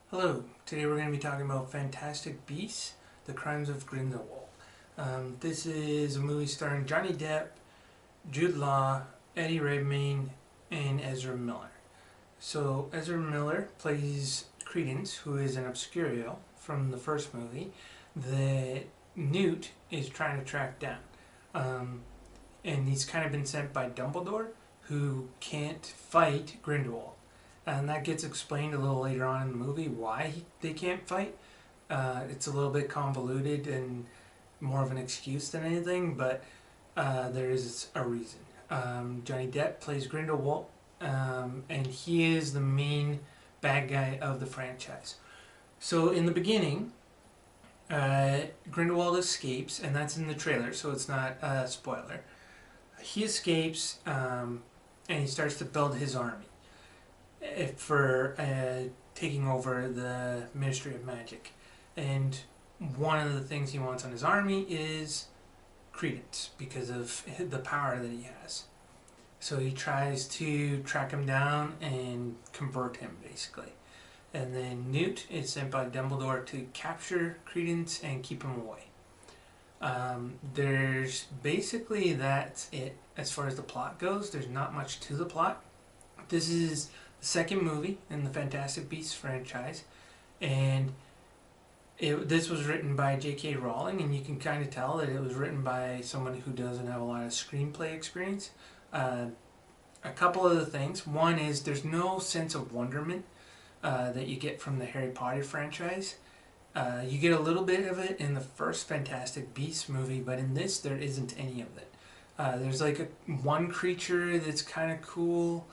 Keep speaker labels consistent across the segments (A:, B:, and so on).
A: Hello, today we're going to be talking about Fantastic Beasts, The Crimes of Grindelwald. This is a movie starring Johnny Depp, Jude Law, Redmayne, and Ezra Miller. So Ezra Miller plays Creedence, who is an Obscurial from the first movie that Newt is trying to track down. And he's kind of been sent by Dumbledore, who can't fight Grindelwald. And that gets explained a little later on in the movie why they can't fight. It's a little bit convoluted and more of an excuse than anything, but there is a reason. Johnny Depp plays Grindelwald, and he is the main bad guy of the franchise. So in the beginning, Grindelwald escapes, and that's in the trailer, so it's not a spoiler. He escapes, and he starts to build his army for taking over the Ministry of Magic. And one of the things he wants on his army is Creedence, because of the power that he has. So he tries to track him down and convert him, basically. And then Newt is sent by Dumbledore to capture Creedence and keep him away. There's basically that's it as far as the plot goes. There's not much to the plot. This is the second movie in the Fantastic Beasts franchise, and this was written by JK Rowling, and you can kind of tell that it was written by someone who doesn't have a lot of screenplay experience. A couple of the things. One is there's no sense of wonderment that you get from the Harry Potter franchise. You get a little bit of it in the first Fantastic Beasts movie, but in this there isn't any of it. There's like one creature that's kind of cool,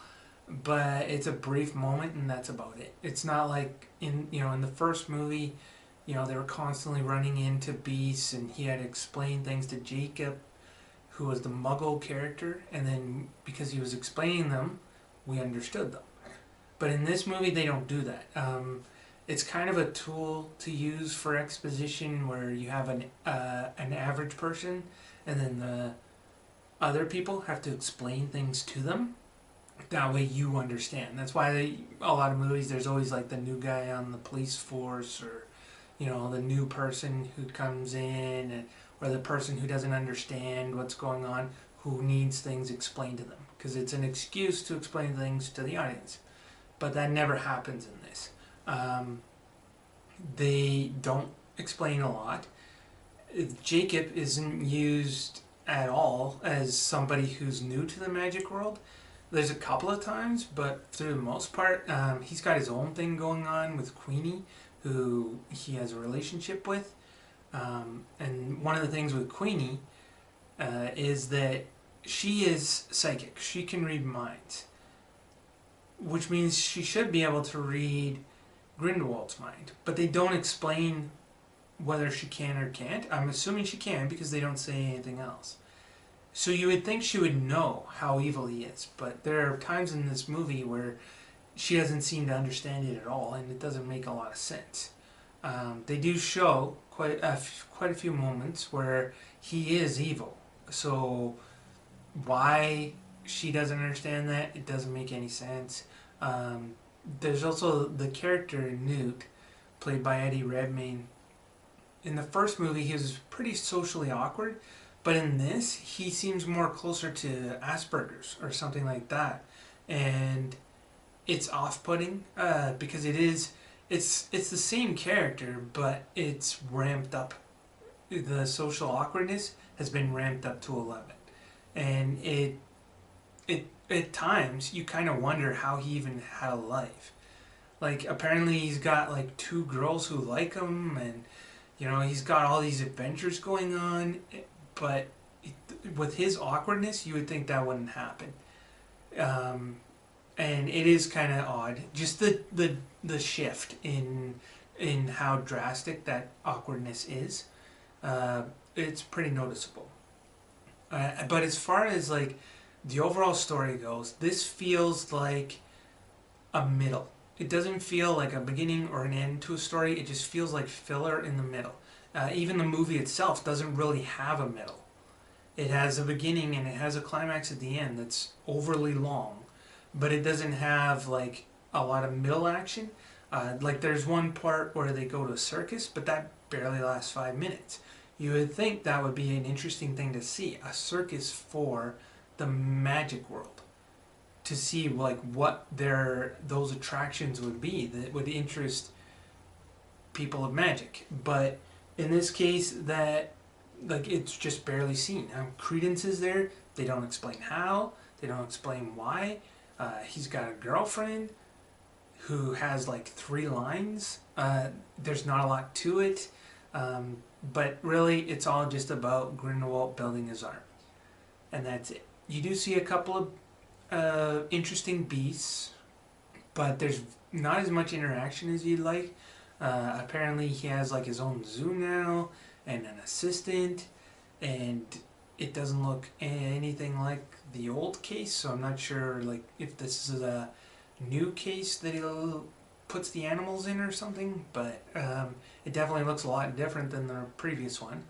A: but it's a brief moment and that's about it. It's not like in the first movie, they were constantly running into beasts and he had to explain things to Jacob, who was the Muggle character, and then because he was explaining them, we understood them. But in this movie, they don't do that. It's kind of a tool to use for exposition where you have an average person and then the other people have to explain things to them. That way you understand. That's why a lot of movies, there's always like the new guy on the police force, or the new person who comes in, or the person who doesn't understand what's going on, who needs things explained to them, because it's an excuse to explain things to the audience. But that never happens in this. They don't explain a lot. Jacob isn't used at all as somebody who's new to the magic world. There's a couple of times, but for the most part, he's got his own thing going on with Queenie, who he has a relationship with. And one of the things with Queenie is that she is psychic. She can read minds, which means she should be able to read Grindelwald's mind. But they don't explain whether she can or can't. I'm assuming she can because they don't say anything else. So you would think she would know how evil he is, but there are times in this movie where she doesn't seem to understand it at all, and it doesn't make a lot of sense. They do show quite a few moments where he is evil. So why she doesn't understand that, it doesn't make any sense. There's also the character Newt, played by Redmayne. In the first movie, he was pretty socially awkward. But in this, he seems more closer to Asperger's or something like that, and it's off-putting because it's the same character, but it's ramped up. The social awkwardness has been ramped up to 11, and it at times you kind of wonder how he even had a life. Like apparently he's got like 2 girls who like him, and he's got all these adventures going on. But with his awkwardness, you would think that wouldn't happen. And it is kind of odd. Just the shift in how drastic that awkwardness is. It's pretty noticeable. But as far as like the overall story goes, this feels like a middle. It doesn't feel like a beginning or an end to a story. It just feels like filler in the middle. Even the movie itself doesn't really have a middle. It has a beginning and it has a climax at the end that's overly long, but it doesn't have like a lot of middle action. Like there's one part where they go to a circus, but that barely lasts 5 minutes. You would think that would be an interesting thing to see, a circus for the magic world, to see like what those attractions would be that would interest people of magic. But in this case, that like it's just barely seen. Now, Creedence is there. They don't explain how. They don't explain why. He's got a girlfriend who has like 3 lines. There's not a lot to it. But really, it's all just about Grindelwald building his army. And that's it. You do see a couple of interesting beasts, but there's not as much interaction as you'd like. Apparently, he has like his own zoo now and an assistant, and it doesn't look anything like the old case, so I'm not sure like if this is a new case that he puts the animals in or something, but it definitely looks a lot different than the previous one.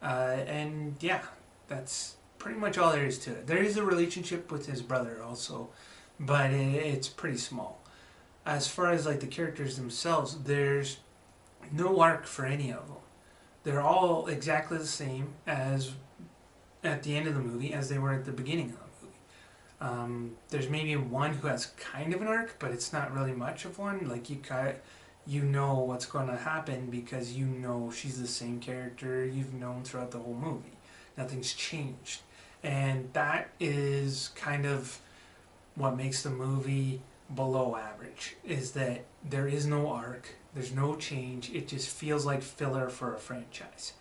A: And yeah, that's pretty much all there is to it. There is a relationship with his brother also, but it's pretty small. As far as like the characters themselves, there's no arc for any of them. They're all exactly the same as at the end of the movie as they were at the beginning of the movie. There's maybe one who has kind of an arc, but it's not really much of one. Like you know what's going to happen because you know she's the same character you've known throughout the whole movie. Nothing's changed. And that is kind of what makes the movie below average, is that there is no arc, there's no change, it just feels like filler for a franchise.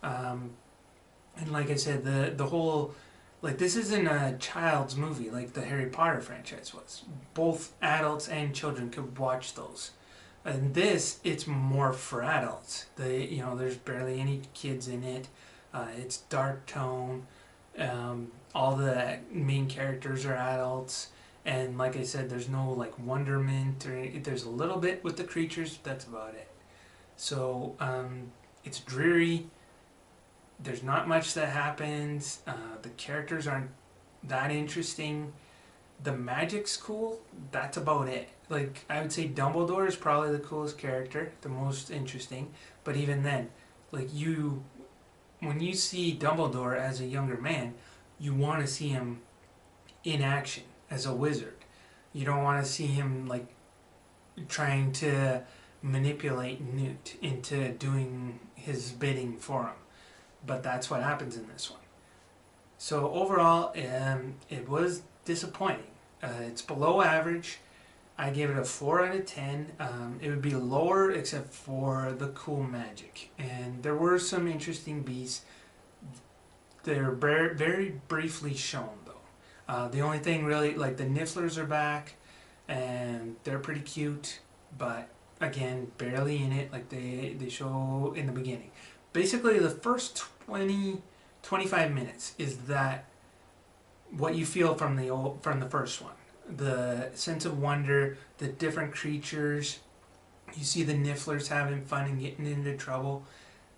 A: And like I said, the whole, like this isn't a child's movie like the Harry Potter franchise was. Both adults and children could watch those. And this, it's more for adults. There's barely any kids in it. It's dark tone. All the main characters are adults. And like I said, there's no like wonderment, or there's a little bit with the creatures, but that's about it. So it's dreary. There's not much that happens. The characters aren't that interesting. The magic's cool. That's about it. Like I would say Dumbledore is probably the coolest character, the most interesting. But even then, like when you see Dumbledore as a younger man, you want to see him in action as a wizard. You don't want to see him like trying to manipulate Newt into doing his bidding for him. But that's what happens in this one. So overall, it was disappointing. It's below average. I gave it a 4 out of 10. It would be lower except for the cool magic. And there were some interesting beasts. They're very briefly shown though. The only thing really, like the Nifflers are back and they're pretty cute, but again, barely in it like they show in the beginning. Basically the first 25 minutes is that what you feel from the first one. The sense of wonder, the different creatures. You see the Nifflers having fun and getting into trouble.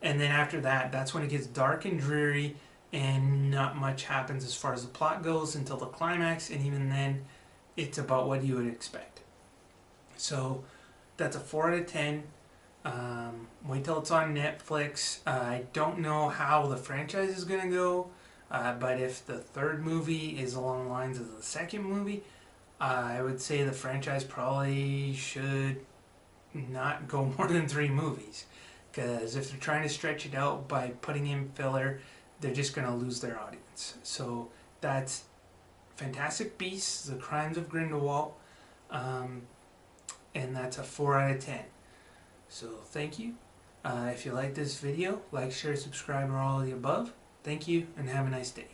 A: And then after that, that's when it gets dark and dreary and not much happens as far as the plot goes until the climax, and even then it's about what you would expect. So that's a 4 out of 10. Wait till it's on Netflix. I don't know how the franchise is going to go, but if the third movie is along the lines of the second movie, I would say the franchise probably should not go more than 3 movies, because if they're trying to stretch it out by putting in filler, they're just going to lose their audience. So that's Fantastic Beasts, The Crimes of Grindelwald, and that's a 4 out of 10. So thank you. If you like this video, like, share, subscribe, or all of the above. Thank you, and have a nice day.